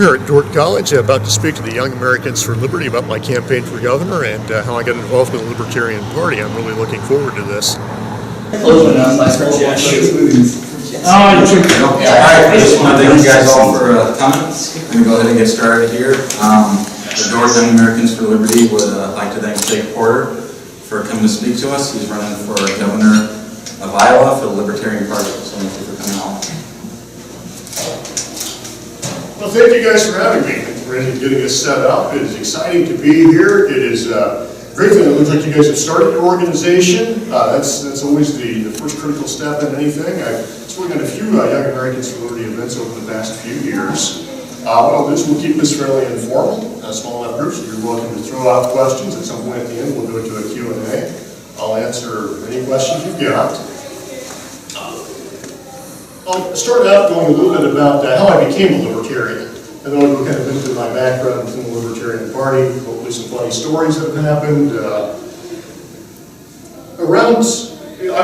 here at Dordt College, about to speak to the Young Americans for Liberty about my campaign for governor and how I got involved in the Libertarian Party. I'm really looking forward to this. Okay, I just want to thank you guys all for coming. I'm going to go ahead and get started here. The Dordt Young Americans for Liberty would like to thank Jake Porter for coming to speak to us. He's running for governor of Iowa for the Libertarian Party. So thank you for coming on. Well, thank you guys for having me and getting us set up. It is exciting to be here. It is great that it looks like you guys have started your organization. That's always the first critical step in anything. I've spoken at a few Young Americans for Liberty events over the past few years. What I'll do is we'll keep this fairly informal, small enough groups. You're welcome to throw out questions. At some point at the end, we'll go to a Q&A. I'll answer any questions you've got. I'll start out going a little bit about how I became a Libertarian. And then I'll go kind of into my background within the Libertarian Party, hopefully some funny stories that have happened. I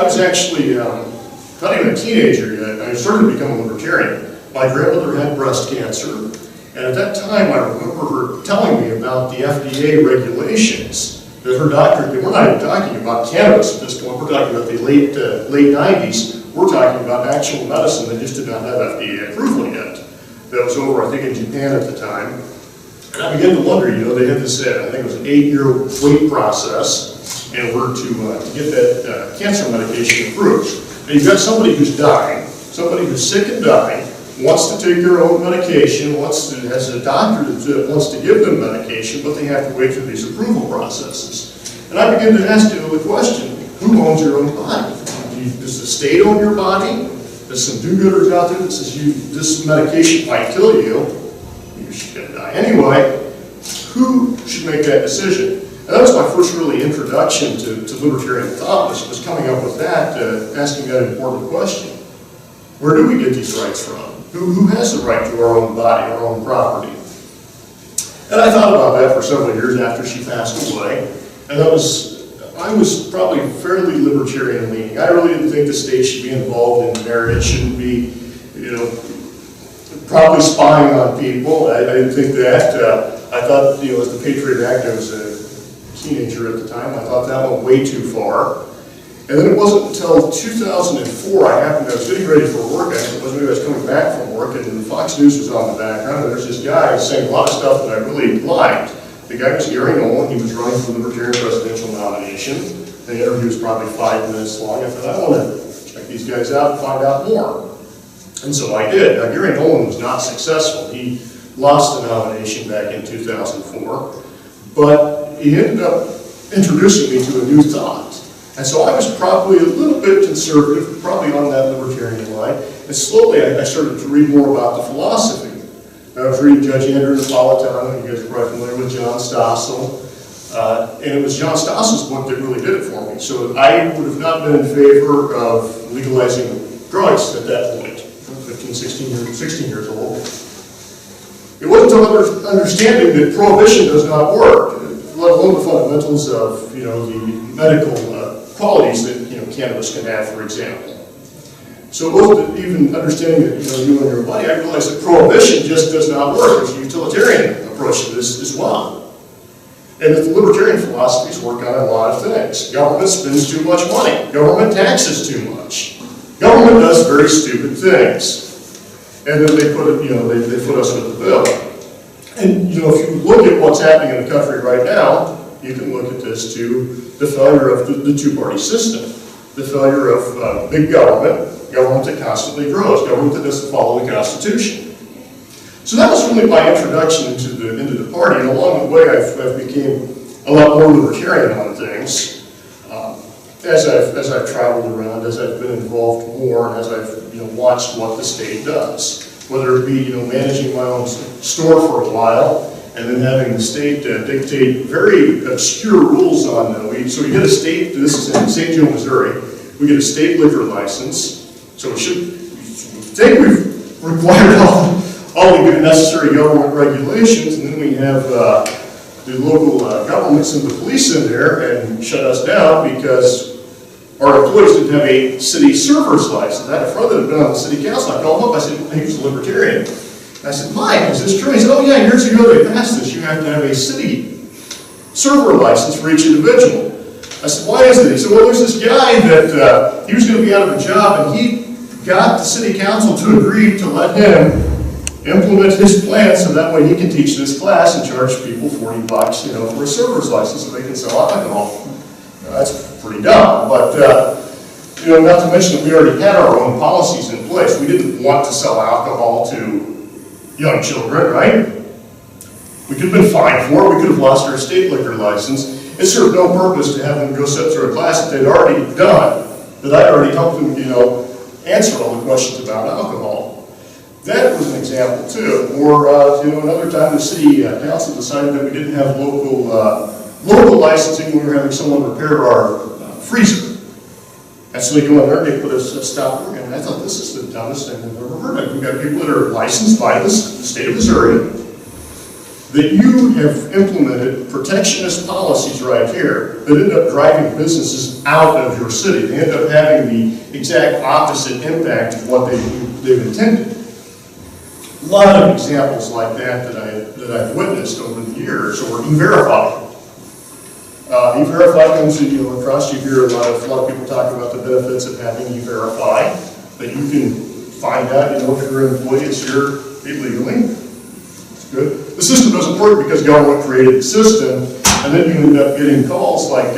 was actually not even a teenager yet. I started to become a Libertarian. My grandmother had breast cancer, and at that time I remember her telling me about the FDA regulations that her doctor, we're not even talking about cannabis at this point, we're talking about the late 90s. We're talking about actual medicine that just did not have FDA approval yet. That was over, I think, in Japan at the time. And I began to wonder, they had this, I think it was an 8-year wait process in order to get that cancer medication approved. And you've got somebody who's dying, somebody who's sick and dying, wants to take their own medication, has a doctor that wants to give them medication, but they have to wait through these approval processes. And I began to ask the question, who owns your own body? Does the state own your body? There's some do-gooders out there that says this medication might kill you. You're going to die anyway. Who should make that decision? And that was my first really introduction to libertarian thought, was coming up with that, asking that important question. Where do we get these rights from? Who has the right to our own body, our own property? And I thought about that for several years after she passed away. And I was probably fairly libertarian leaning. I really didn't think the state should be involved in marriage, shouldn't be, probably spying on people. I didn't think that. I thought, as the Patriot Act, I was a teenager at the time, I thought that went way too far. And then it wasn't until 2004 I was getting ready for work. I was coming back from work, and Fox News was on the background, and there's this guy saying a lot of stuff that I really liked. The guy was Gary Nolan. He was running for the Libertarian presidential nomination. The interview was probably 5 minutes long. I thought, I want to check these guys out and find out more. And so I did. Now, Gary Nolan was not successful. He lost the nomination back in 2004. But he ended up introducing me to a new thought. And so I was probably a little bit conservative, probably on that libertarian line. And slowly I started to read more about the philosophy. I was reading Judge Andrew Napolitano. You guys are probably familiar with John Stossel. And it was John Stossel's book that really did it for me. So I would have not been in favor of legalizing drugs at that point, 15, 16 years old. It wasn't until understanding that prohibition does not work, let alone the fundamentals of the medical qualities that cannabis can have, for example. So it wasn't even understanding that you and your body. I realized that prohibition just does not work. There's a utilitarian approach to this as well. And that the libertarian philosophies work on a lot of things. Government spends too much money. Government taxes too much. Government does very stupid things. And then they put it, they put us with the bill. And if you look at what's happening in the country right now, you can look at this to the failure of the two-party system, the failure of big government that constantly grows, government that doesn't follow the Constitution. So that was really my introduction into the party, and along the way I've became a lot more libertarian on things. As I've traveled around, as I've been involved more, and as I've watched what the state does, whether it be managing my own store for a while, and then having the state dictate very obscure rules on so we get a state. This is in St. Joe, Missouri. We get a state liquor license. So we think we've required all the necessary government regulations, and then we have the local governments and the police in there and shut us down because our employees didn't have a city server's license. I had a friend that had been on the city council. I called him up. I said, he was a libertarian. I said, Mike, is this true? He said, oh yeah, years ago they passed this. You have to have a city server license for each individual. I said, why is it? He said, well, there's this guy that he was going to be out of a job, and he got the city council to agree to let him implement his plan so that way he can teach this class and charge people $40, you know, for a server's license so they can sell alcohol. Now, that's pretty dumb, but you know, not to mention that we already had our own policies in place. We didn't want to sell alcohol to young children, right? We could have been fined for it. We could have lost our state liquor license. It served no purpose to have them go sit through a class that they'd already done, that I'd already helped them, you know, answer all the questions about alcohol. That was an example too. Or, you know, another time the city council decided that we didn't have local licensing when we were having someone repair our freezer. And so they go in there and they put a stop work, and I thought, this is the dumbest thing I've ever heard of. We've got people that are licensed by the state of Missouri, that you have implemented protectionist policies right here that end up driving businesses out of your city. They end up having the exact opposite impact of what they've intended. A lot of examples like that I've witnessed over the years, or E-Verify. E-Verify comes across, you hear a lot of people talk about the benefits of having E-Verify, that you can find out, you know, if your employee is here illegally. It's good. The system doesn't work because government created the system, and then you end up getting calls like,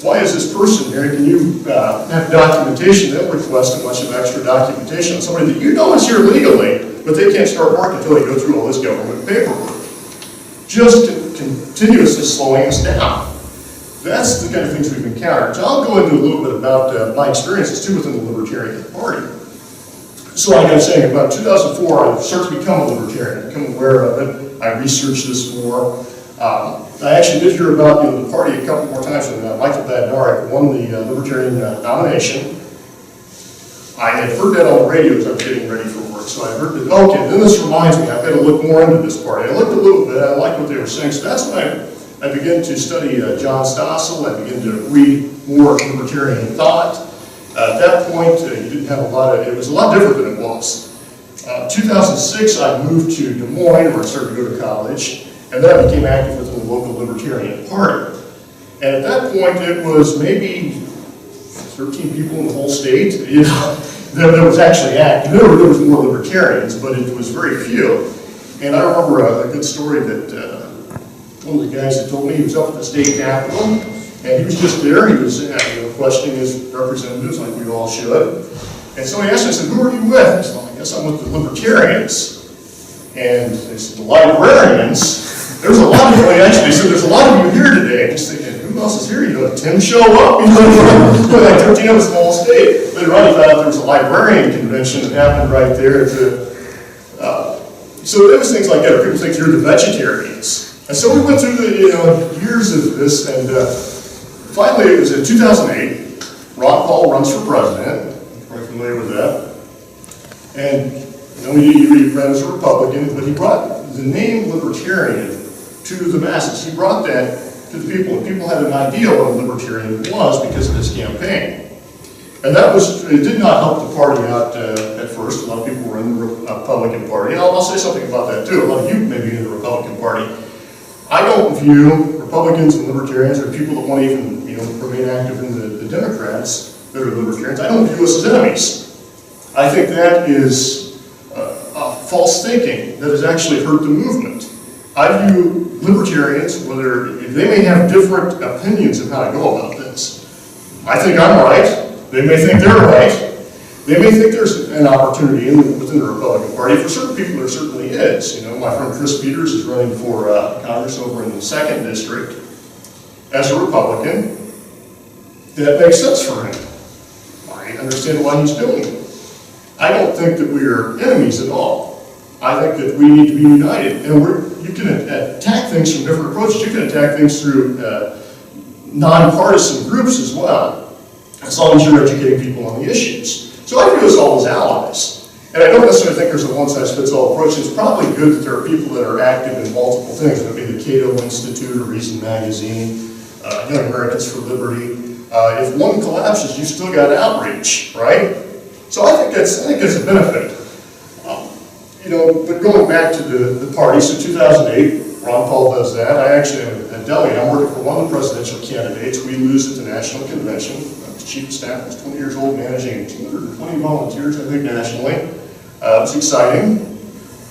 why is this person here? Can you have documentation? They'll request a bunch of extra documentation on somebody that you know is here legally, but they can't start work until they go through all this government paperwork. Just continuously slowing us down. That's the kind of things we've encountered. So I'll go into a little bit about my experiences too within the Libertarian Party. So like I was saying, about 2004, I started to become a Libertarian, become aware of it. I researched this more. I actually did hear about the party a couple more times when Michael Badnarik won the Libertarian nomination. I had heard that on the radio as I was getting ready for work, so I heard that, okay, then this reminds me, I've got to look more into this party. I looked a little bit, I liked what they were saying, so that's when I began to study John Stossel. I began to read more Libertarian thought. At that point, you didn't have a lot of, it was a lot different than it was. 2006, I moved to Des Moines, where I started to go to college, and then I became active within the local Libertarian Party. And at that point, it was maybe 13 people in the whole state, you know, that was actually active. There was more Libertarians, but it was very few. And I remember a good story that one of the guys that told me, he was up at the state capitol, and he was just there. He was questioning his representatives like we all should. And so he asked me, I said, who are you with? I said, well, I guess I'm with the Libertarians. And they said, the Librarians? There's a lot of you, actually, so there's a lot of you here today. I'm just thinking, who else is here? You know, Tim show up? You know, like 13 of us in the whole state. Later on, he found out there was a librarian convention that happened right there. So there was things like that. People think you're the vegetarians. And so we went through the years of this, and finally it was in 2008. Ron Paul runs for president. You're familiar with that. And he ran as a Republican, but he brought the name Libertarian to the masses. He brought that to the people, and people had an idea what a Libertarian was because of his campaign. And it did not help the party out at first. A lot of people were in the Republican Party. And I'll say something about that too. A lot of you may be in the Republican Party. I don't view Republicans and Libertarians, or people that want to even remain active in the Democrats that are Libertarians, I don't view us as enemies. I think that is false thinking that has actually hurt the movement. I view Libertarians, they may have different opinions of how to go about this. I think I'm right. They may think they're right. They may think there's an opportunity within the Republican Party. For certain people, there certainly is. My friend Chris Peters is running for Congress over in the 2nd District as a Republican. That makes sense for him. I understand why he's doing it. I don't think that we are enemies at all. I think that we need to be united. And you can attack things from different approaches. You can attack things through nonpartisan groups as well, as long as you're educating people on the issues. So I view us all as allies. And I don't necessarily think there's a one-size-fits-all approach. It's probably good that there are people that are active in multiple things. It would be the Cato Institute or Reason Magazine, Young Americans for Liberty. If one collapses, you still got outreach, right? So I think that's a benefit. but going back to the party, so 2008, Ron Paul does that. I actually am at Delhi. I'm working for one of the presidential candidates. We lose at the national convention. The chief of staff was 20 years old, managing 220 volunteers, I think, nationally. It was exciting.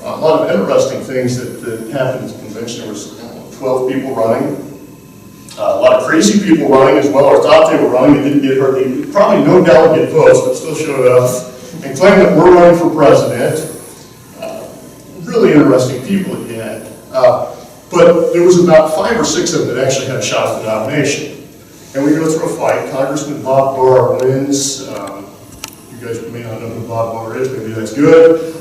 A lot of interesting things that happened at the convention. There was 12 people running. A lot of crazy people running as well, or thought they were running and didn't get hurt. Probably no delegate votes, but still showed up and claimed that we're running for president. Really interesting people that you had. But there was about 5 or 6 of them that actually had a shot at the nomination. And we go through a fight. Congressman Bob Barr wins. You guys may not know who Bob Barr is, maybe that's good.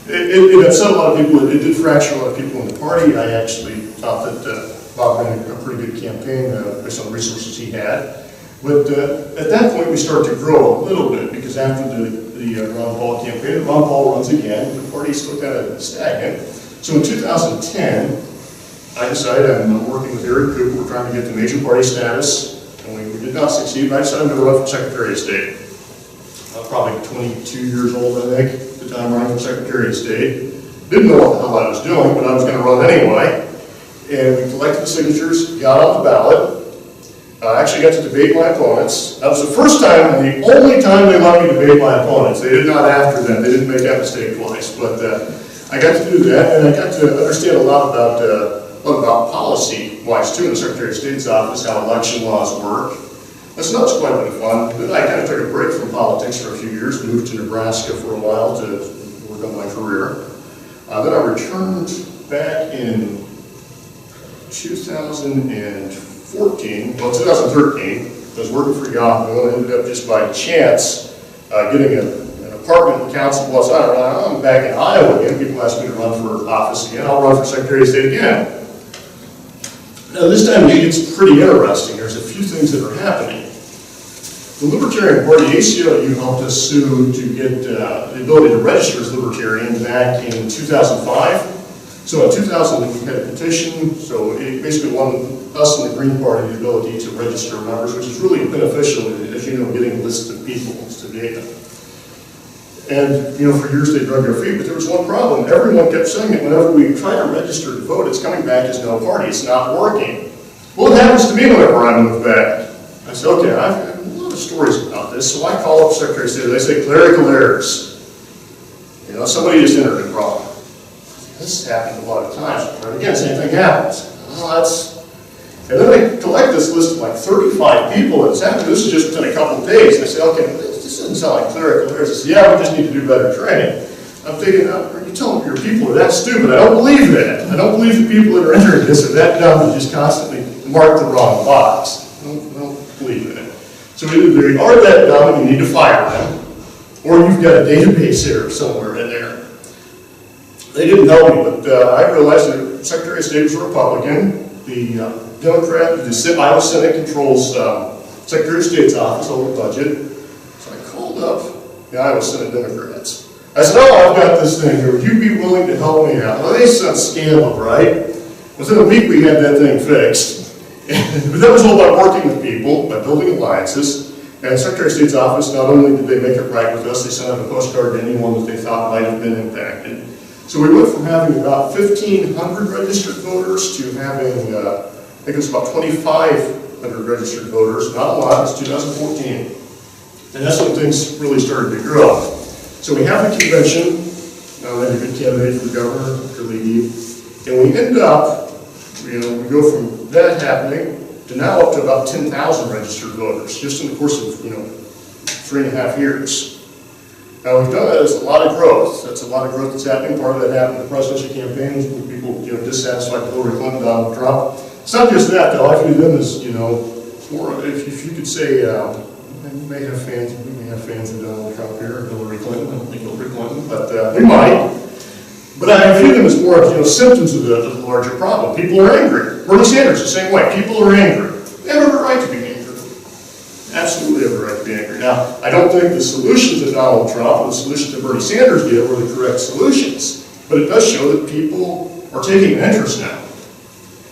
It upset a lot of people. It did fracture a lot of people in the party. I actually thought that Bob ran a pretty good campaign based on the resources he had. But at that point, we started to grow a little bit because after the Ron Paul campaign, Ron Paul runs again. The party still kind of stagnant. So in 2010, I decided I'm working with Eric Cooper. We're trying to get the major party status, and we did not succeed. But I decided I'm going to run for Secretary of State. Probably 22 years old, I think, at the time running for Secretary of State. Didn't know what the hell I was doing, but I was going to run anyway. And we collected the signatures, got on the ballot. I actually got to debate my opponents. That was the first time and the only time they let me debate my opponents. They did not after that. They didn't make that mistake twice. But I got to do that, and I got to understand a lot about policy-wise, too, in the Secretary of State's office, how election laws work. That's not quite a bit of fun. Then I kind of took a break from politics for a few years, moved to Nebraska for a while to work on my career. Then I returned back in 2013. I was working for Yahoo and ended up just by chance getting an apartment in Council Bluffs. I'm back in Iowa again. People ask me to run for office again. I'll run for Secretary of State again. Now this time it gets pretty interesting. There's a few things that are happening. The Libertarian Party, ACLU, helped us sue to get the ability to register as Libertarian back in 2005. So in 2000, we had a petition, so it basically won us and the Green Party the ability to register members, which is really beneficial, as you know, getting lists of people to data. And, for years they drug their feet, but there was one problem. Everyone kept saying that whenever we try to register to vote, it's coming back as no party. It's not working. Well, it happens to me whenever I move back. I said, okay, I've got a lot of stories about this, so I call up Secretary of State. They say clerical errors. Somebody just entered it wrong. This happened a lot of times. But again, same thing happens. And then they collect this list of like 35 people that's happened. This is just within a couple of days. And they say, okay, this doesn't sound like clerical errors. I say, yeah, we just need to do better training. I'm thinking, are you telling your people are that stupid? I don't believe that. I don't believe the people that are entering this are that dumb to just constantly mark the wrong box. I don't believe in it. So either they are that dumb and you need to fire them, or you've got a database error somewhere in there. They didn't know me, but I realized that the Secretary of State was a Republican. The Democrat, the Iowa Senate controls Secretary of State's office over the budget. So I called up the Iowa Senate Democrats. I said, I've got this thing here. Would you be willing to help me out? Well, they said scandal, right? Within a week, we had that thing fixed. But that was all about working with people, by building alliances. And Secretary of State's office, not only did they make it right with us, they sent out a postcard to anyone that they thought might have been impacted. So we went from having about 1,500 registered voters to having, I think it was about 2,500 registered voters. Not a lot, it's 2014. And that's when things really started to grow. So we have the convention. Now we have a good candidate for governor, and we end up, we go from that happening to now up to about 10,000 registered voters, just in the course of, 3.5 years. Now we've done that as a lot of growth. That's a lot of growth that's happening. Part of that happened in the presidential campaigns with people, dissatisfied with Hillary Clinton, Donald Trump. It's not just that, though. I view them as, more, if you could say, we may have fans of Donald Trump here, or Hillary Clinton. I don't think Hillary Clinton, but we might. But I view them as more of, symptoms of the larger problem. People are angry. Bernie Sanders the same way. People are angry. They have every right to be angry. Absolutely have a right to be angry. Now, I don't think the solutions of Donald Trump or the solutions that Bernie Sanders did were the correct solutions. But it does show that people are taking an interest now.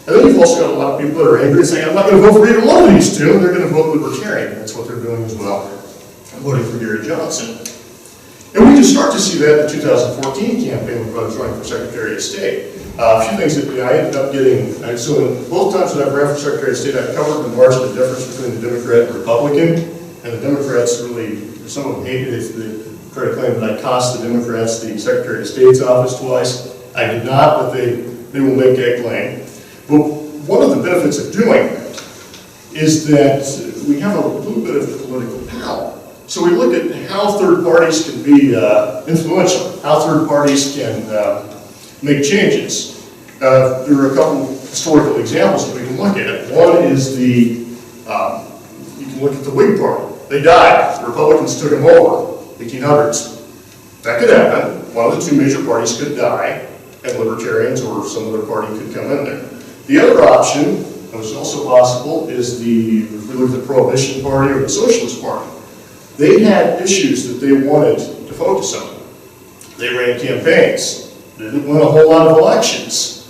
And then you've also got a lot of people that are angry and saying, I'm not going to vote for either one of these two, and they're going to vote Libertarian. That's what they're doing as well. I'm voting for Gary Johnson. And we can start to see that in the 2014 campaign when I was running for Secretary of State. A few things that I ended up getting, so in both times that I've ran for Secretary of State, I've covered the margin of difference between the Democrat and Republican, and the Democrats really, some of them hated it, they try to claim that I cost the Democrats the Secretary of State's office twice. I did not, but they will make that claim. But one of the benefits of doing that is that we have a little bit of political power. So we look at how third parties can be influential, how third parties can make changes. There are a couple historical examples that we can look at. One is you can look at the Whig Party. They died. The Republicans took them over, 1800s. That could happen. One of the two major parties could die, and Libertarians or some other party could come in there. The other option, that was also possible, is if we look at the Prohibition Party or the Socialist Party. They had issues that they wanted to focus on. They ran campaigns. They didn't win a whole lot of elections.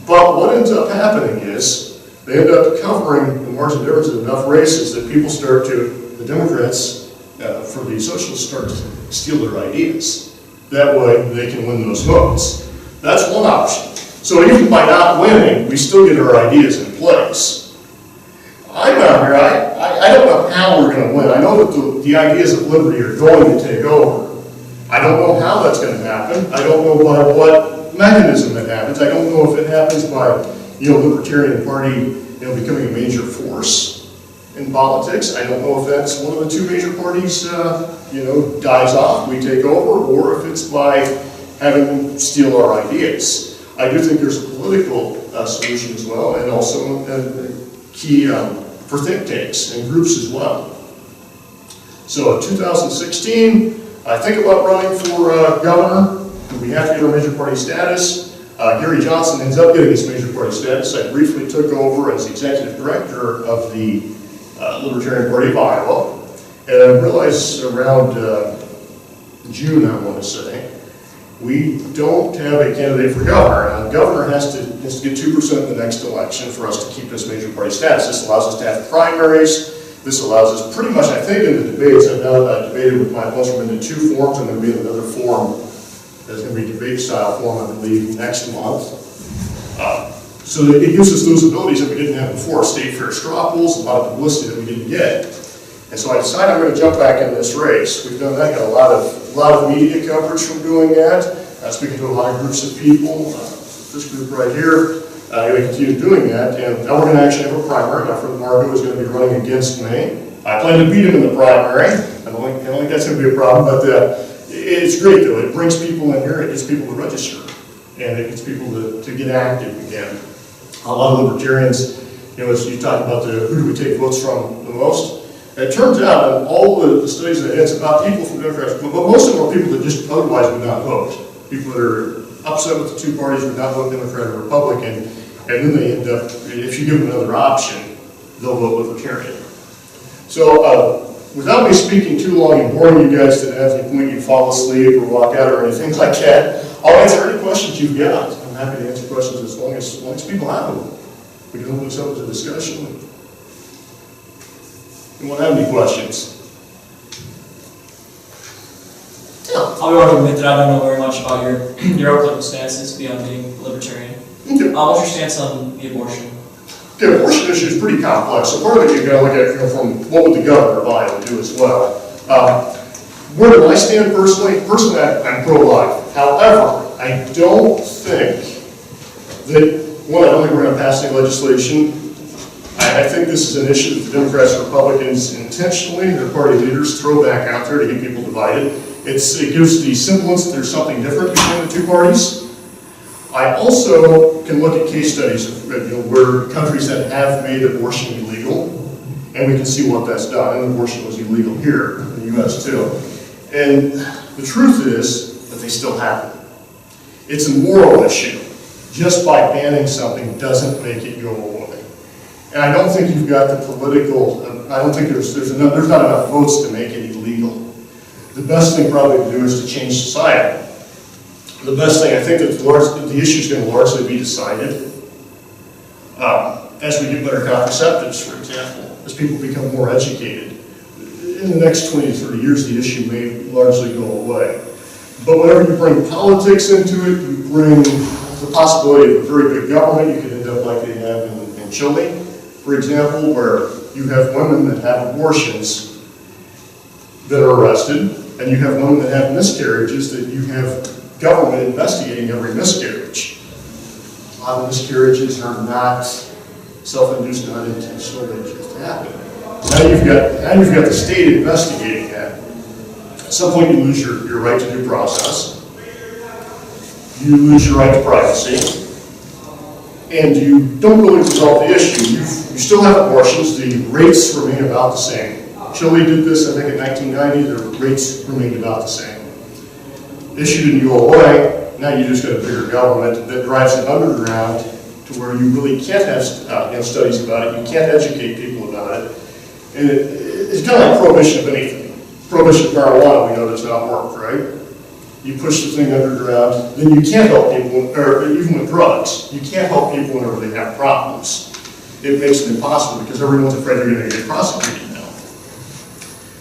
But what ends up happening is they end up covering the margin of difference in enough races that people the Democrats for the Socialists start to steal their ideas. That way they can win those votes. That's one option. So even by not winning, we still get our ideas in place. I'm out here, I don't know how we're going to win. I know that the ideas of liberty are going to take over. I don't know how that's going to happen. I don't know by what mechanism it happens. I don't know if it happens by, Libertarian Party, becoming a major force in politics. I don't know if that's one of the two major parties, dies off, we take over, or if it's by having them steal our ideas. I do think there's a political solution as well, and also key for think tanks and groups as well. So in 2016, I think about running for governor. We have to get our major party status. Gary Johnson ends up getting his major party status. I briefly took over as executive director of the Libertarian Party of Iowa. And I realized around June, I want to say, we don't have a candidate for governor. Now, the governor has to get 2% in the next election for us to keep this major party status. This allows us to have primaries. This allows us pretty much, I think, in the debates, I've now debated with my opponents, we're in 2 forms. I'm going to be in another form. There's going to be a debate-style form, I believe, next month. So it gives us those abilities that we didn't have before. State fair straw polls, a lot of publicity that we didn't get. And so I decided I'm going to jump back in this race. We've done that, got a lot of media coverage from doing that. Speaking to a lot of groups of people. This group right here, I'm going to continue doing that. And now we're going to actually have a primary. My friend Margo is going to be running against me. I plan to beat him in the primary. I don't think that's going to be a problem, but it's great though. It brings people in here, it gets people to register, and it gets people to get active again. A lot of libertarians, as you talk about who do we take votes from the most, it turns out in all the studies that it's about people from Democrats, but most of them are people that just otherwise would not vote. People that are upset with the two parties would not vote Democrat or Republican, and then they end up, if you give them another option, they'll vote Libertarian. So without me speaking too long and boring you guys to death, when you fall asleep or walk out or anything like that, I'll answer any questions you've got. I'm happy to answer questions as long as people have them. We can open this up as a discussion. Anyone have any questions? I'll be honest with admit that I don't know very much about your political stances beyond being libertarian. Okay. What's your stance on the abortion? The abortion issue is pretty complex, so part of it you've got to look at from what would the governor of Iowa do as well. Where do I stand personally? Personally, I'm pro-life. However, I don't think that, I don't think we're going to pass any legislation. I think this is an issue that the Democrats and Republicans intentionally, their party leaders, throw back out there to get people divided. It gives the semblance that there's something different between the two parties. I also can look at case studies of where countries that have made abortion illegal, and we can see what that's done. And abortion was illegal here in the U.S. too. And the truth is that they still happen. It's a moral issue. Just by banning something doesn't make it go away. And I don't think you've got the political. I don't think there's not enough votes to make it illegal. The best thing probably to do is to change society. The best thing, I think that the issue is going to largely be decided as we get better contraceptives, for example, as people become more educated. in the next 20 to 30 years, the issue may largely go away. But whenever you bring politics into it, you bring the possibility of a very big government. You could end up like they have in Chile, for example, where you have women that have abortions that are arrested, and you have women that have miscarriages that you have government investigating every miscarriage. A lot of miscarriages are not self-induced, not intentional, they just happen. Now you've got the state investigating that. At some point you lose your right to due process. You lose your right to privacy. And you don't really resolve the issue. You still have abortions, the rates remain about the same. Chile did this, I think, in 1990, the rates remained about the same. Issue didn't go away, now you just got a bigger government that drives it underground to where you really can't have studies about it, you can't educate people about it. And it's kind of like prohibition of anything. Prohibition of marijuana, we know does not work, right? You push the thing underground, then you can't help people, or even with drugs, you can't help people whenever they have problems. It makes it impossible because everyone's afraid they're going to get prosecuted now.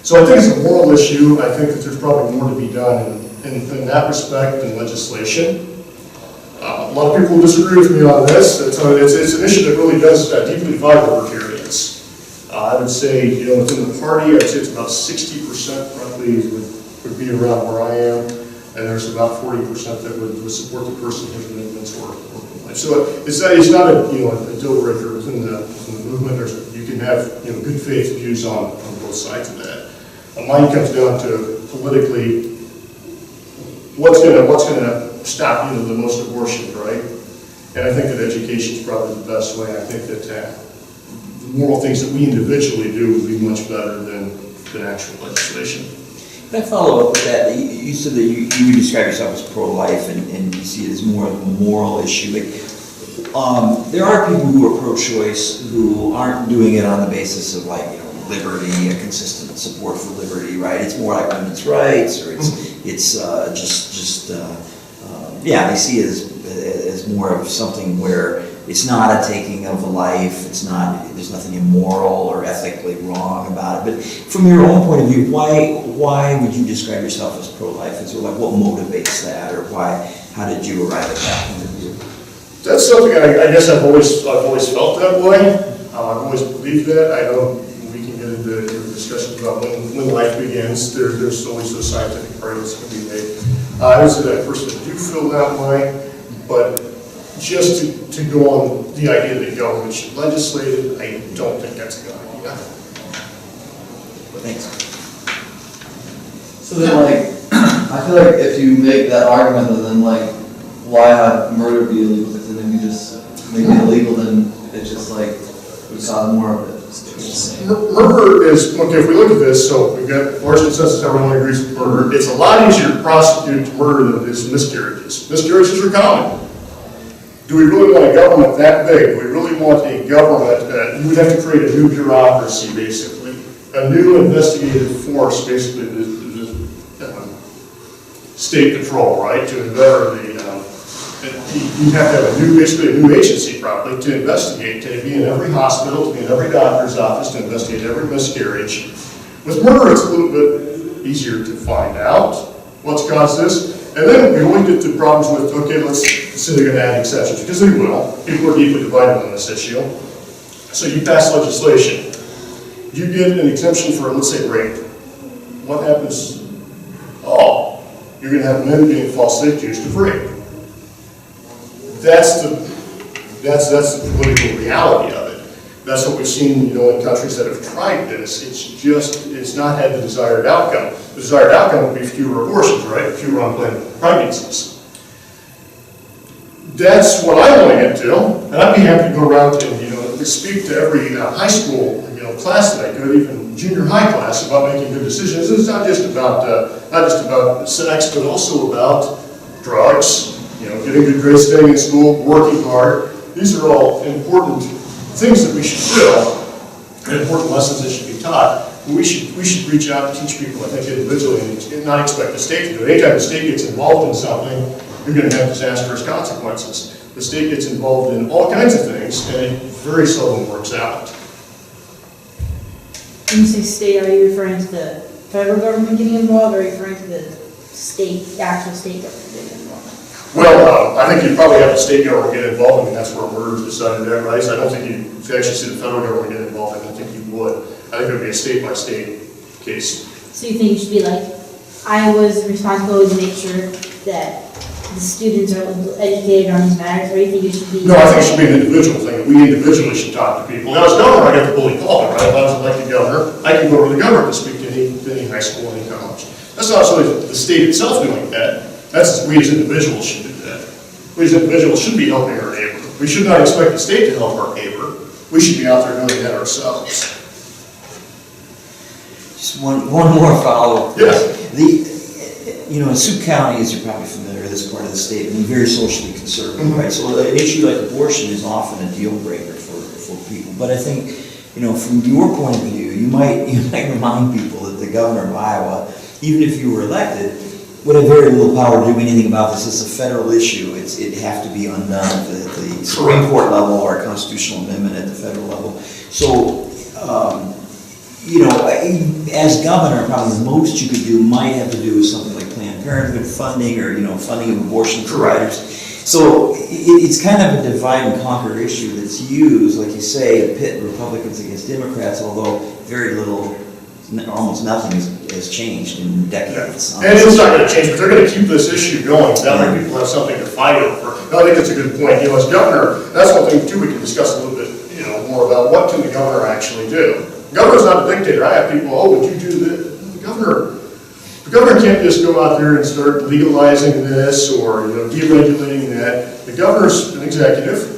So I think it's a moral issue. I think that there's probably more to be done in that respect in legislation. A lot of people disagree with me on this. It's an issue that really does deeply divide libertarians. I would say, within the party, I'd say it's about 60% roughly would be around where I am, and there's about 40% that would support the person whose amendments or life. So it's not a deal breaker within the movement. You can have good faith views on both sides of that. Mine comes down to politically, what's gonna stop the most abortions, right? And I think that education is probably the best way. I think that the moral things that we individually do would be much better than actual legislation. Can I follow up with that? You said that you describe yourself as pro-life and you see it as more of a moral issue. There are people who are pro-choice who aren't doing it on the basis of liberty, a consistent support for liberty, right? It's more like women's rights, or it's they see it as more of something where it's not a taking of a life. There's nothing immoral or ethically wrong about it. But from your own point of view, why would you describe yourself as pro-life? And so, what motivates that, or how did you arrive at that point of view? That's something I guess I've always felt that way. I've always believed that. I know we can get into discussions about when life begins. There's always those scientific arguments that can be made. I would say that I personally do feel that way, but just to go on the idea that government should legislate it, I don't think that's a good idea. But thanks. So then, I feel like if you make that argument, then why have murder be illegal? Because then if you just make it illegal, then it's just would cause more of it. Murder is, okay, if we look at this, so we've got large consensus, everyone agrees with murder. It's a lot easier to prosecute murder than it is miscarriages. Miscarriages are common. Do we really want a government that big? Do we really want a government that, you would have to create a new bureaucracy, basically. A new investigative force, basically, the state patrol, right? To you have to have basically a new agency probably to investigate, to be in every hospital, to be in every doctor's office, to investigate every miscarriage. With murder, it's a little bit easier to find out what's caused this. And then we only get to problems with, okay, let's say they're going to add exceptions, because they will. People are deeply divided on this issue. So you pass legislation. You get an exemption for, let's say, rape. What happens? Oh, you're going to have men being falsely accused of rape. That's the political reality of it. That's what we've seen, in countries that have tried this. It's not had the desired outcome. The desired outcome would be fewer abortions, right? Fewer unplanned pregnancies. That's what I want to get to, and I'd be happy to go around and speak to every high school class that I could, even junior high class, about making good decisions. It's not just about sex, but also about drugs. Getting good grades, staying in school, working hard. These are all important things that we should do, and important lessons that should be taught. We should reach out and teach people, I think, individually, and not expect the state to do it. Anytime the state gets involved in something, you're going to have disastrous consequences. The state gets involved in all kinds of things, and it very seldom works out. When you say state, are you referring to the federal government getting involved, or are you referring to the actual state government getting involved? Well, I think you'd probably have the state government get involved. I mean, that's where murder's decided that, right? So I don't think if you actually see the federal government get involved, I don't think you would. I think it would be a state-by-state case. So you think it should be like, Iowa's responsibility to make sure that the students are educated on these matters, or you think it should be? No, I think it should be an individual thing. We individually should talk to people. Now, as governor, I got the bully pulpit, right? If I was elected governor, I can go to the governor to speak to any high school, any college. That's not necessarily the state itself doing that. That's, we as individuals should do that. We as individuals should be helping our neighbor. We should not expect the state to help our neighbor. We should be out there doing that ourselves. Just one more follow-up. Yes. In Sioux County, as you're probably familiar with, this part of the state, and very socially conservative, right? So an issue like abortion is often a deal breaker for people. But I think, from your point of view, you might remind people that the governor of Iowa, even if you were elected, would have very little power to do anything about this. It's a federal issue. It'd have to be undone at the Supreme Court level or a constitutional amendment at the federal level. So, as governor, probably the most you could do might have to do with something like Planned Parenthood funding or, funding of abortion providers. So it's kind of a divide and conquer issue that's used, like you say, to pit Republicans against Democrats, although very little, almost nothing has changed in decades. And it's not going to change, but they're going to keep this issue going. That way people have something to fight over. No, I think that's a good point. As governor, that's one thing too we can discuss a little bit, more about what can the governor actually do. The governor's not a dictator. I have people, would you do this? The governor can't just go out there and start legalizing this or deregulating that. The governor's an executive.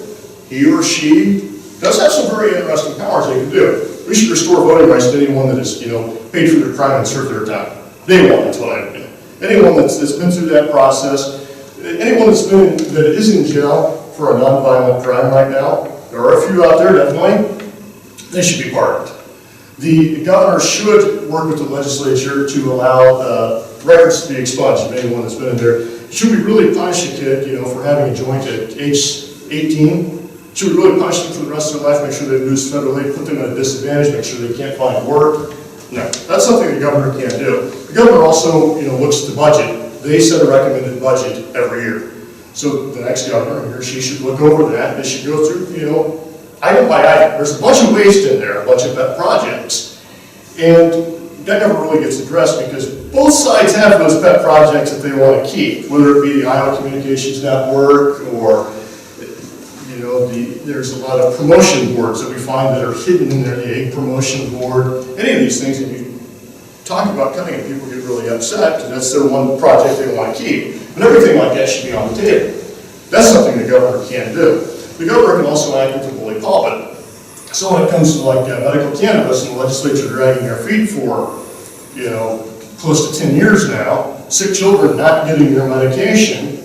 He or she does have some very interesting powers they can do. We should restore voting rights to anyone that has, paid for their crime and served their time. Day one, that's what I would do. Anyone that's been through that process, anyone that is in jail for a nonviolent crime right now, there are a few out there definitely, they should be pardoned. The governor should work with the legislature to allow records to be expunged of anyone that's been in there. Should we really punish a kid, for having a joint at age 18? Should we really punish them for the rest of their life, make sure they lose federal aid, put them at a disadvantage, make sure they can't find work? No, that's something the governor can't do. The governor also, looks at the budget. They set a recommended budget every year. So the next governor, he or she should look over that. They should go through, item by item. There's a bunch of waste in there, a bunch of pet projects. And that never really gets addressed because both sides have those pet projects that they want to keep, whether it be the Iowa Communications Network or there's a lot of promotion boards that we find that are hidden in there, the egg promotion board, any of these things that you talk about cutting and people get really upset because that's their one project they want to keep. But everything like that should be on the table. That's something the governor can't do. The governor can also act with the bully pulpit. So when it comes to like medical cannabis and the legislature dragging their feet for, close to 10 years now, sick children not getting their medication,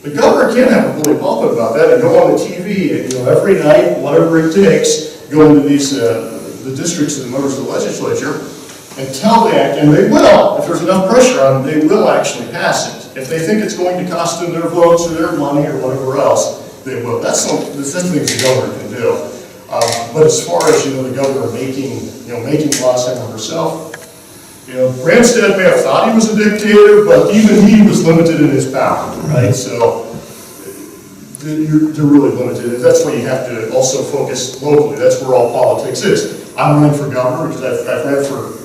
the governor can have a bully pulpit about that and go on the TV and, every night, whatever it takes, go into these, the districts and the members of the legislature and tell that, and they will, if there's enough pressure on them, they will actually pass it. If they think it's going to cost them their votes or their money or whatever else, they will. That's things the governor can do. But as far as, the governor making laws him or herself, Branstad may have thought he was a dictator, but even he was limited in his power, right? So they're really limited. That's why you have to also focus locally. That's where all politics is. I'm running for governor because I've ran for,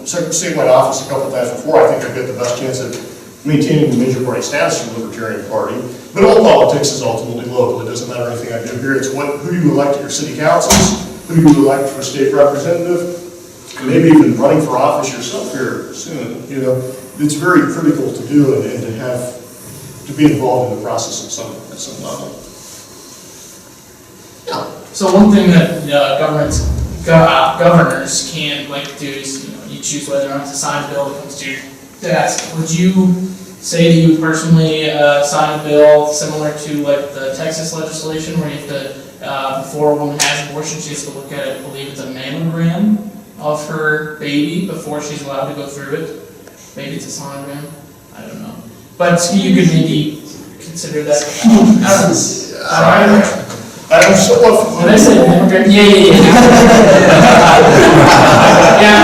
statewide office a couple times before. I think I've got the best chance of maintaining the major party status for the Libertarian Party. But all politics is ultimately local. It doesn't matter anything I do here. It's who you elect at your city councils, who you elect for state representative, maybe even running for office yourself here soon. It's very critical to do and to be involved in the process at some level. Yeah. So one thing that governors can do is you choose whether or not to sign a bill that comes to your desk. Would you say that you would personally sign a bill similar to the Texas legislation where you have to, before a woman has abortion, she has to look at it, I believe it's a mammogram of her baby before she's allowed to go through it? Maybe it's a sonogram, I don't know. But you could maybe consider that. I'm somewhat Did I say mammogram? Yeah. Yeah,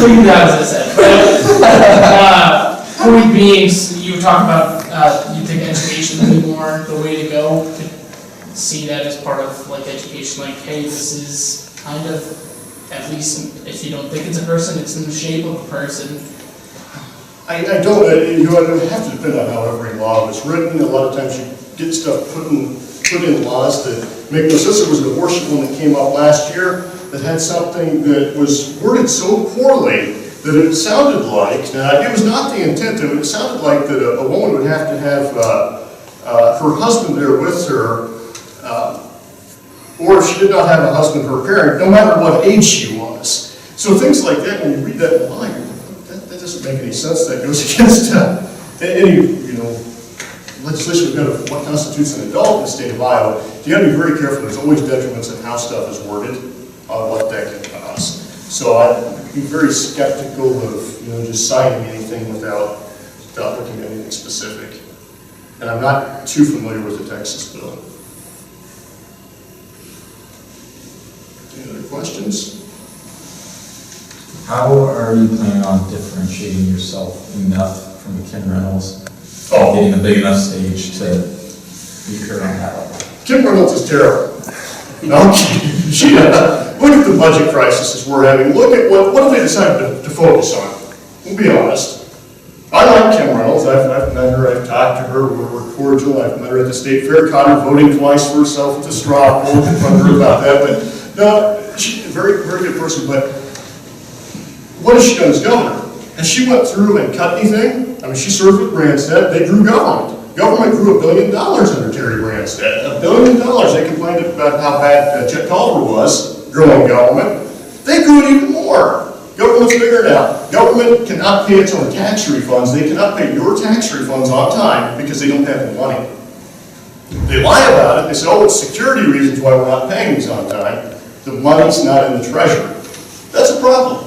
for you guys, I said. But, point being, you were talking about, you think education would be more the way to go, to see that as part of like education, like, hey, this is kind of, at least if you don't think it's a person, it's in the shape of a person. I don't, you know, it would have to depend on how every law was written. A lot of times you get stuff put in laws that make no sense. There was an abortion one that came up last year that had something that was worded so poorly that it sounded like, it was not the intent of it, it sounded like that a woman would have to have her husband there with her, or if she did not have a husband, her parent, no matter what age she was. So things like that, when you read that in law, you're like, that doesn't make any sense. That goes against any, legislation we've got of what constitutes an adult in the state of Iowa. You got to be very careful. There's always detriments in how stuff is worded on what that can cost. So I'd be very skeptical of just signing anything without looking at anything specific. And I'm not too familiar with the Texas bill. Any other questions? How are you planning on differentiating yourself enough from the Kim Reynolds? Oh. Getting a big enough stage to be her on that level? Kim Reynolds is terrible. No, she does. Look at the budget crisis we're having. Look at what have they decided to focus on? We'll be honest. I like Kim Reynolds. I've met her. I've talked to her. We're cordial. I've met her at the state fair. Caught her voting twice for herself at the straw poll. Confronted her about that. But no, she's a very, very good person. But what has she done as governor? Has she went through and cut anything? I mean, she served with Branstad. They grew government. Government grew $1 billion under Terry Branstad. $1 billion. They complained about how bad Chet Culver was growing government. They grew it even more. Government's bigger now. Government cannot pay its own tax refunds. They cannot pay your tax refunds on time because they don't have the money. They lie about it. They say, oh, it's security reasons why we're not paying these on time. The money's not in the treasury. That's a problem.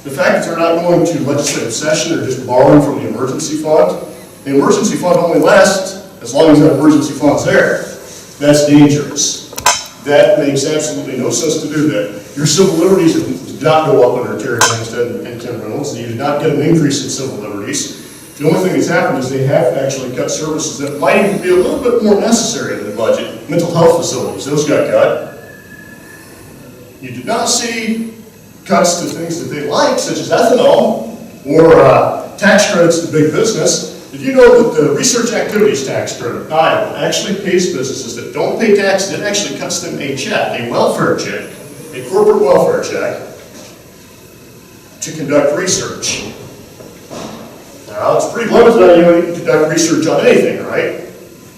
The fact that they're not going to legislative session or just borrowing from the emergency fund, the emergency fund only lasts as long as that emergency fund's there. That's dangerous. That makes absolutely no sense to do that. Your civil liberties did not go up under Terry Branstad and Kim Reynolds. You did not get an increase in civil liberties. The only thing that's happened is they have actually cut services that might even be a little bit more necessary in the budget. Mental health facilities, those got cut. You did not see cuts to things that they like, such as ethanol, or tax credits to big business. Did you know that the research activities tax credit in Iowa actually pays businesses that don't pay taxes, it actually cuts them a check, a welfare check, a corporate welfare check, to conduct research. Now, it's pretty limited on you to conduct research on anything, right?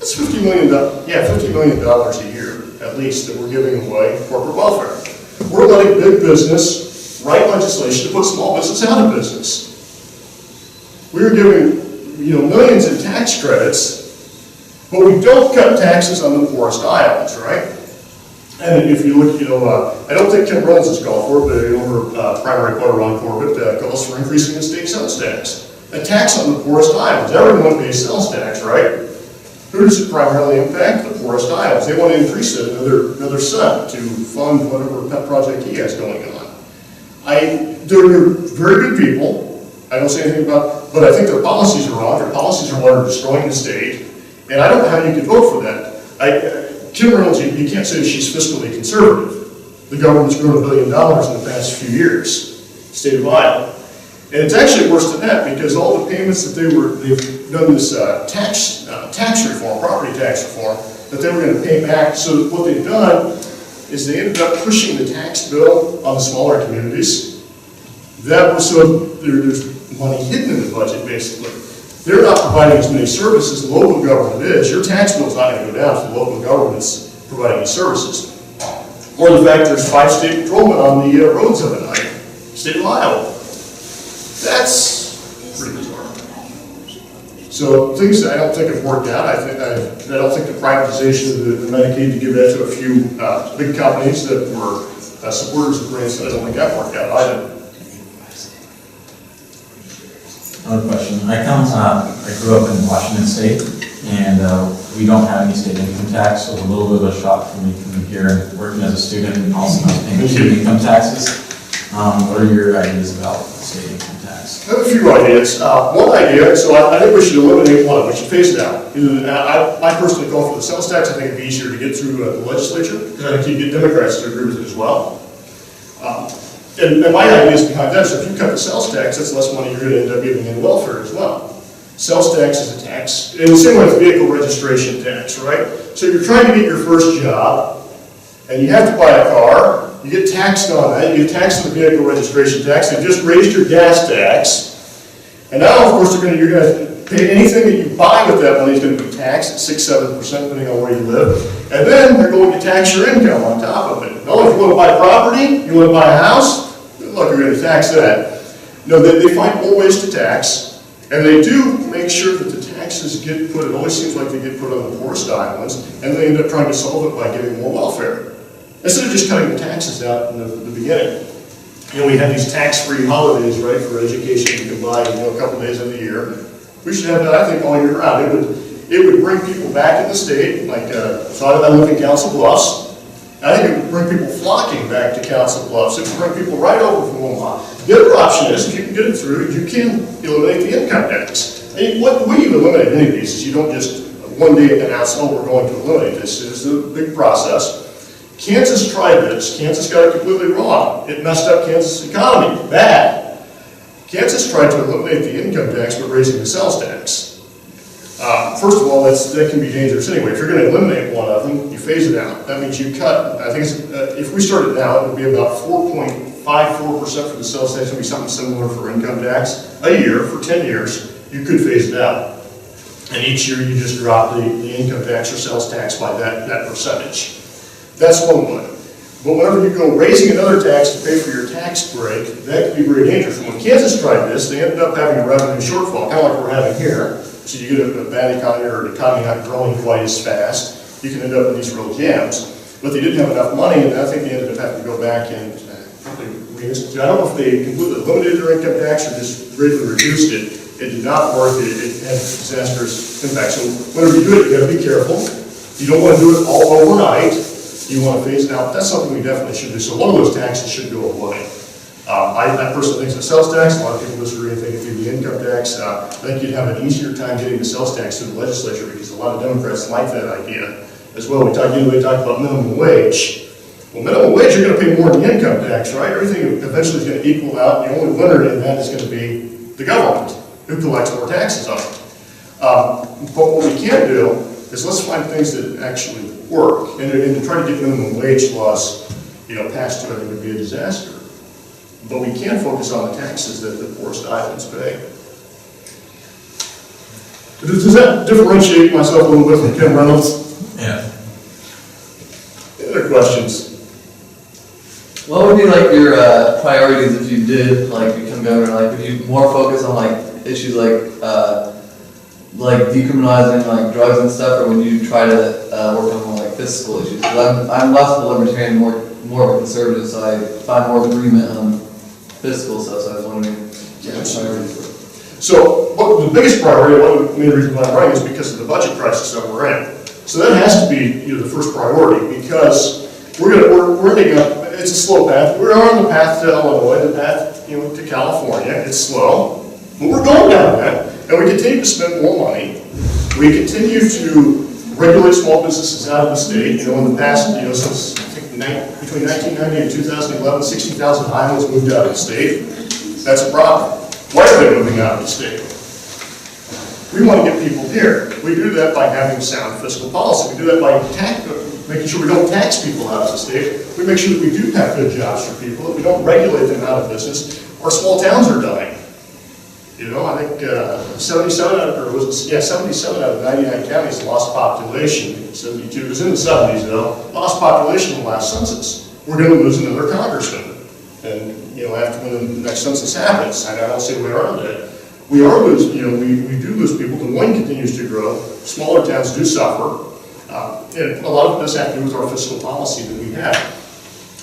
That's $50 million, $50 million a year, at least, that we're giving away corporate welfare. We're letting big business write legislation to put small business out of business. We're giving millions in tax credits, but we don't cut taxes on the poorest Iowans, right? And if you look, I don't think Kim Reynolds has called for it, but her primary quote Ron Corbett calls for increasing the state sales tax. A tax on the poorest Iowans. Everyone pays sales tax, right? Who does it primarily impact? The poorest Iowans. They want to increase it another cent to fund whatever pet project he has going on. They're very good people. I don't say anything about, but I think their policies are wrong. Their policies are what are destroying the state, and I don't know how you can vote for that. Kim Reynolds, you can't say she's fiscally conservative. The government's grown $1 billion in the past few years, state of Iowa. And it's actually worse than that, because all the payments that they've done this tax reform, property tax reform, that they were going to pay back. So what they've done is they ended up pushing the tax bill on the smaller communities. That was so there's money hidden in the budget, basically. They're not providing as many services as the local government is. Your tax bill's not going to go down if the local government's providing these services. Or the fact there's 5-state patrolmen on the roads of the night, state of Iowa. That's pretty bizarre. So things that I don't think have worked out. I don't think the privatization of the Medicaid, to give that to a few big companies that were supporters of Branstad, I don't think that worked out either. Another question. I grew up in Washington State, and we don't have any state income tax, so it's a little bit of a shock for me coming here and working as a student and also not paying state income taxes. What are your ideas about state I have a few ideas. One idea, so I think we should eliminate one, we should phase it out. I personally call for the sales tax. I think it'd be easier to get through the legislature, because I think you get Democrats to agree with it as well. And my idea is behind that, so if you cut the sales tax, that's less money you're going to end up giving in welfare as well. Sales tax is a tax, in the same way as vehicle registration tax, right? So you're trying to get your first job, and you have to buy a car, you get taxed on that, you get taxed on the vehicle registration tax, they just raised your gas tax, and now, of course, you're going to pay anything that you buy with that money is going to be taxed at 6-7%, depending on where you live, and then they're going to tax your income on top of it. Now, if you want to buy property, you want to buy a house, look, you're going to tax that. No, they find more ways to tax, and they do make sure that the taxes get put, it always seems like they get put on the poorest islands, and they end up trying to solve it by giving more welfare. Instead of just cutting the taxes out in the beginning. You know, we have these tax-free holidays, right, for education you can buy, a couple days of the year. We should have that, I think, all year round. It would bring people back in the state, like, so I live in Council Bluffs. I think it would bring people flocking back to Council Bluffs. It would bring people right over from Omaha. The other option is, if you can get it through, you can eliminate the income tax. And the way you eliminate any of these is you don't just one day announce, oh, we're going to eliminate this. It's a big process. Kansas tried this. Kansas got it completely wrong. It messed up Kansas' economy. Bad. Kansas tried to eliminate the income tax by raising the sales tax. First of all, that can be dangerous anyway. If you're going to eliminate one of them, you phase it out. That means you cut, I think if we started now, it would be about 4.54% for the sales tax. It would be something similar for income tax. A year, for 10 years, you could phase it out. And each year you just drop the income tax or sales tax by that percentage. That's one way. But whenever you go raising another tax to pay for your tax break, that can be very dangerous. When Kansas tried this, they ended up having a revenue shortfall, kind of like we're having here. So you get a bad economy or an economy not growing quite as fast, you can end up in these real jams. But they didn't have enough money, and I think they ended up having to go back and probably reinstitute. I don't know if they completely eliminated their income tax or just greatly reduced it. It did not work. It had disastrous impact. So whenever you do it, you got to be careful. You don't want to do it all overnight. You want to phase it out. That's something we definitely should do. So one of those taxes should go away. I personally think it's the sales tax. A lot of people disagree and think it'd be the income tax. I think you'd have an easier time getting the sales tax through the legislature because a lot of Democrats like that idea as well. We talked about minimum wage. Well, minimum wage, you're going to pay more than the income tax, right? Everything eventually is going to equal out. The only winner in that is going to be the government, who collects more taxes on it. But what we can do is let's find things that actually work. And to try to get minimum wage laws, passed, I think would be a disaster. But we can focus on the taxes that the poorest islands pay. Does that differentiate myself a little bit from Kim Reynolds? Yeah. Any other questions? What would be like your priorities if you did become governor? Like, would you more focus on issues like decriminalizing drugs and stuff, or would you try to work on more fiscal issues? Because I'm less of a libertarian, more of a conservative, so I find more agreement on fiscal stuff. So I was wondering what priorities were. So the biggest priority, one of the main reasons why I'm running is because of the budget crisis that we're in. So that has to be the first priority because we're ending up. It's a slow path. We're on the path to Illinois, the path to California. It's slow, but we're going down that, and we continue to spend more money. We continue to regulate small businesses out of the state. In the past, since I think between 1990 and 2011, 60,000 islands moved out of the state. That's a problem. Why are they moving out of the state? We want to get people here. We do that by having sound fiscal policy. We do that by making sure we don't tax people out of the state. We make sure that we do have good jobs for people, that we don't regulate them out of business. Our small towns are dying. I think 77 out of 99 counties lost population. 72, it was in the 70s though, lost population in the last census. We're going to lose another congressman. And after when the next census happens, I don't see a way around it. We are losing, we do lose people. Des Moines continues to grow. Smaller towns do suffer. And a lot of this has to do with our fiscal policy that we have.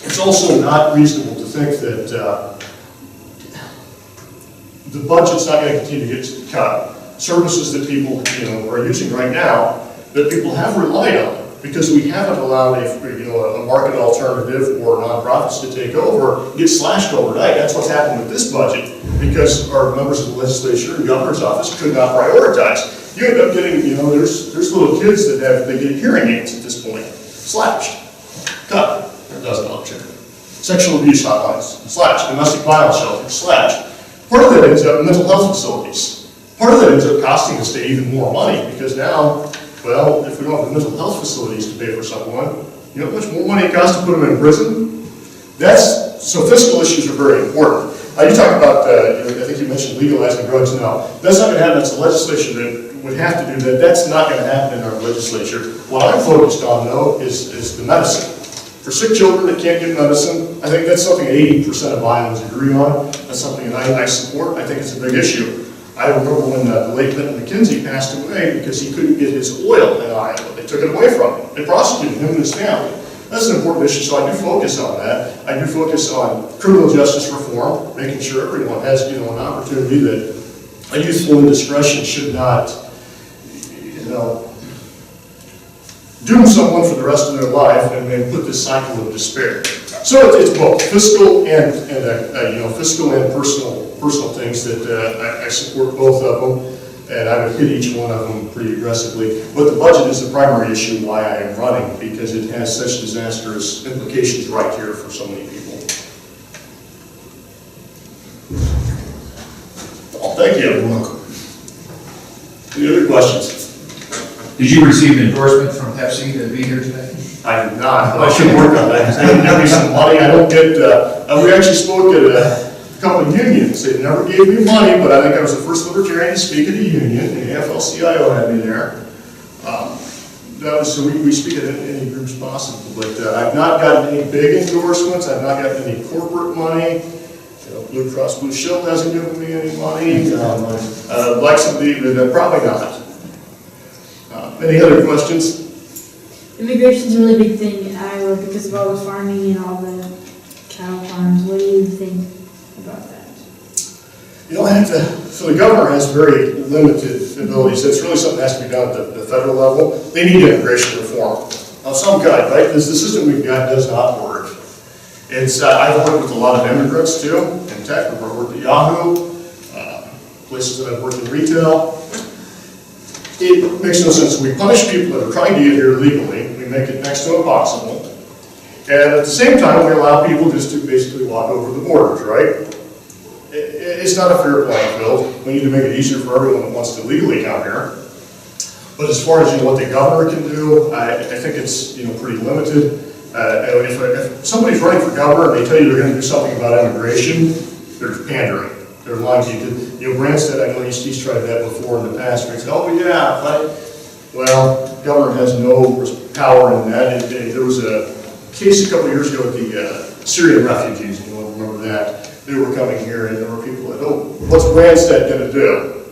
It's also not reasonable to think that the budget's not going to continue to get cut. Services that people are using right now that people have relied on because we haven't allowed a market alternative or nonprofits to take over get slashed overnight. That's what's happened with this budget. because our members of the legislature and governor's office could not prioritize. You end up getting, you know, there's little kids that they get hearing aids at this point, slashed, cut, or doesn't option. Sexual abuse hotlines, slashed, domestic violence shelters, slashed. Part of that ends up in mental health facilities. Part of that ends up costing the state even more money, because now, well, if we don't have the mental health facilities to pay for someone, you know how much more money it costs to put them in prison? So fiscal issues are very important. You talk about, I think you mentioned legalizing drugs now. That's not going to happen. That's the legislature that would have to do that. That's not going to happen in our legislature. What I'm focused on, though, is the medicine. For sick children that can't get medicine, I think that's something that 80% of Iowans agree on. That's something that I support. I think it's a big issue. I remember when the late Clinton McKenzie passed away because he couldn't get his oil in Iowa. They took it away from him. They prosecuted him and his family. That's an important issue, so I do focus on that. I do focus on criminal justice reform, making sure everyone has, you know, an opportunity that a youthful indiscretion should not, you know, doom someone for the rest of their life and then put this cycle of despair. So it's both fiscal and you know, fiscal and personal things that I support both of them. And I would hit each one of them pretty aggressively. But the budget is the primary issue why I am running, because it has such disastrous implications right here for so many people. Oh, thank you. You're welcome. Any other questions? Did you receive an endorsement from Pepsi to be here today? I did not, but I should work on that. They didn't give me some money. I don't get, we actually spoke at a couple of unions. They never gave me money, but I think I was the first Libertarian to speak at a union. The AFL-CIO had me there. That was, so we speak at any groups possible, but I've not gotten any big endorsements. I've not gotten any corporate money. You know, Blue Cross Blue Shield hasn't given me any money. Like somebody, probably not. Any other questions? Immigration's a really big thing in Iowa because of all the farming and all the cattle farms. What do you think about that? You know, so the governor has very limited abilities. That's really something that has to be done at the federal level. They need immigration reform of some kind, right? Because the system we've got does not work. I've worked with a lot of immigrants too, in tech. I've worked at Yahoo, places that I've worked in retail. It makes no sense. We punish people that are trying to get here legally. We make it next to impossible. And at the same time, we allow people just to basically walk over the borders, right? It's not a fair playing field. We need to make it easier for everyone that wants to legally come here. But as far as, you know, what the governor can do, I think it's, you know, pretty limited. If somebody's running for governor and they tell you they're going to do something about immigration, they're pandering. They're lying to you. You know, Branstad, I know he's tried that before in the past. He said, "Oh yeah, well, the governor has no power in that." There was a case a couple of years ago with the Syrian refugees. You know, remember that? They were coming here, and there were people that, "Oh, what's Branstad going to do?"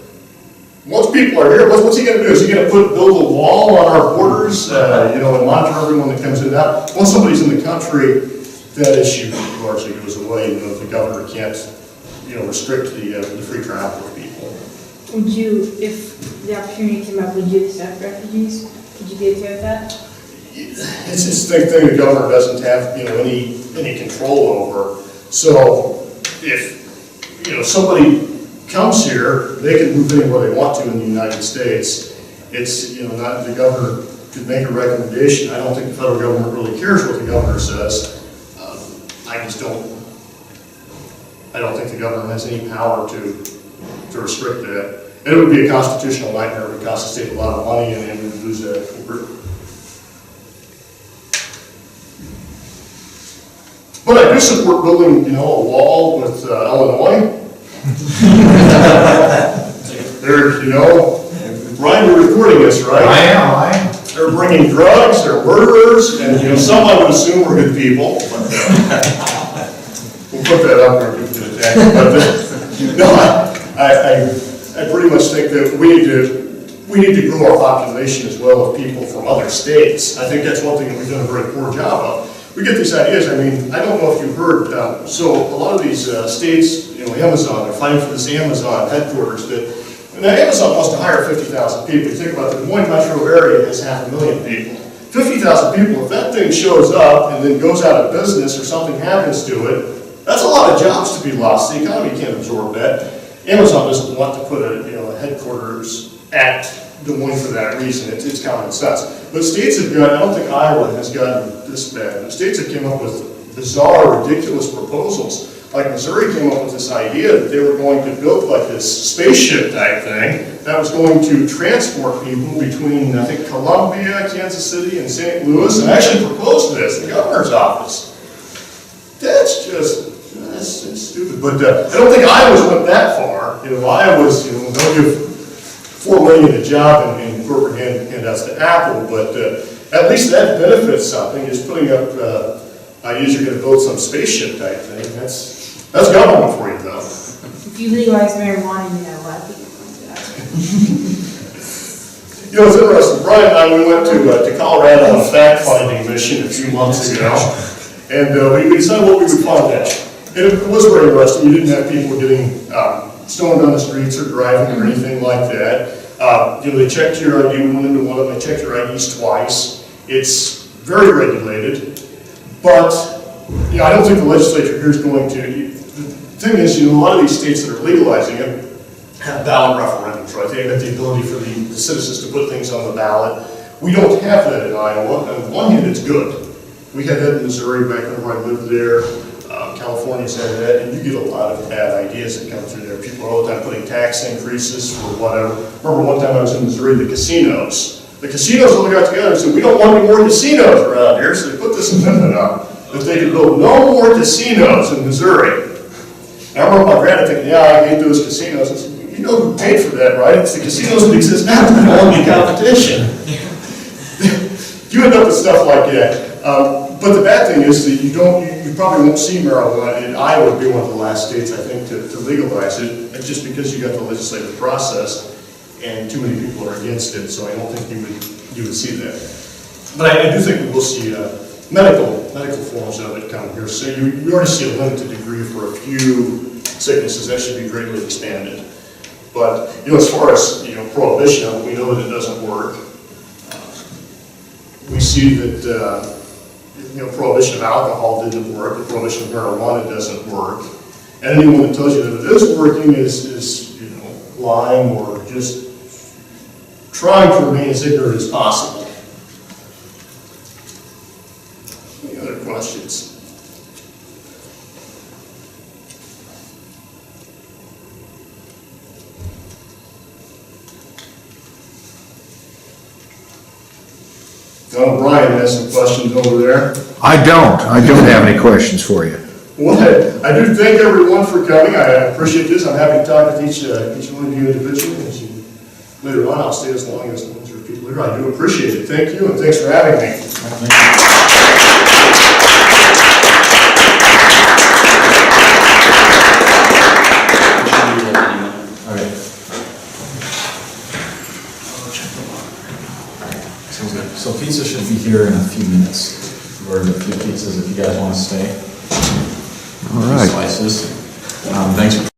Once people are here, what's he going to do? Is he going to build a wall on our borders, you know, and monitor everyone that comes in and out? Once somebody's in the country, that issue largely goes away. You know, if the governor can't, you know, restrict the free travel of people. Would you, if the opportunity came up, would you accept refugees? Would you be okay with that? It's the thing the governor doesn't have, you know, any control over. So if, you know, somebody comes here, they can move anywhere they want to in the United States. It's, you know, not the governor could make a recommendation. I don't think the federal government really cares what the governor says. I don't think the government has any power to restrict that. And it would be a constitutional nightmare. It would cost the state a lot of money and we would lose that. But I do support building, you know, a wall with Illinois. They're, you know, Ryan, you're recording this, right? I am. They're bringing drugs, they're murderers, and, you know, some I would assume were good people. We'll put that up there if we can attack. But no, I pretty much think that we need to grow our population as well as people from other states. I think that's one thing that we've done a very poor job of. We get these ideas. I mean, I don't know if you've heard. So a lot of these states, you know, Amazon, they're fighting for this Amazon headquarters. Now Amazon wants to hire 50,000 people. You think about the Des Moines metro area has 500,000 people. 50,000 people. If that thing shows up and then goes out of business or something happens to it, that's a lot of jobs to be lost. The economy can't absorb that. Amazon doesn't want to put a headquarters at Des Moines for that reason. It's common sense. But states have got, I don't think Iowa has gotten this bad. The states have came up with bizarre, ridiculous proposals. Like Missouri came up with this idea that they were going to build like this spaceship type thing that was going to transport people between, I think, Columbia, Kansas City, and St. Louis, and actually proposed this in the governor's office. That's stupid. But I don't think Iowa's went that far. Iowa's, they'll give $4 million a job in corporate handouts to Apple, but at least that benefits something. Is putting up ideas you're going to build some spaceship type thing. That's government for you, though. If you legalize marijuana, you know, a lot of people come to that. It's interesting. Brian and I, we went to Colorado on a fact-finding mission a few months ago, and we decided what we would find out. And it was very interesting. You didn't have people getting stoned on the streets or driving or anything like that. They checked your ID. We went into one of them. They checked your IDs twice. It's very regulated, but I don't think the legislature here is going to. The thing is, a lot of these states that are legalizing it have ballot referendums, right? They have the ability for the citizens to put things on the ballot. We don't have that in Iowa. On one hand, it's good. We had that in Missouri back whenever I lived there. California's had that, and you get a lot of bad ideas that come through there. People are all the time putting tax increases for whatever. Remember one time I was in Missouri, the casinos. The casinos all got together and said, we don't want any more casinos around here, so they put this amendment up that they could build no more casinos in Missouri. And I remember my granddad thinking, yeah, I hate those casinos. I said, you know who paid for that, right? It's the casinos that exist now that don't want any competition. You end up with stuff like that. But the bad thing is that you probably won't see marijuana, and Iowa would be one of the last states, I think, to legalize it, just because you got the legislative process, and too many people are against it, so I don't think you would see that. But I do think we will see medical forms of it come here. So you already see a limited degree for a few sicknesses. That should be greatly expanded. But as far as prohibition, we know that it doesn't work. We see that prohibition of alcohol didn't work. The prohibition of marijuana doesn't work. And anyone that tells you that it is working is lying or just trying to remain as ignorant as possible. Any other questions? Brian has some questions over there. I don't have any questions for you. Well, I do thank everyone for coming. I appreciate this. I'm happy to talk with each one of you individually. Later on, I'll stay as long as there are people here. I do appreciate it. Thank you, and thanks for having me. So pizza should be here in a few minutes. We've ordered a few pizzas if you guys want to stay. All right. Slices. Thanks for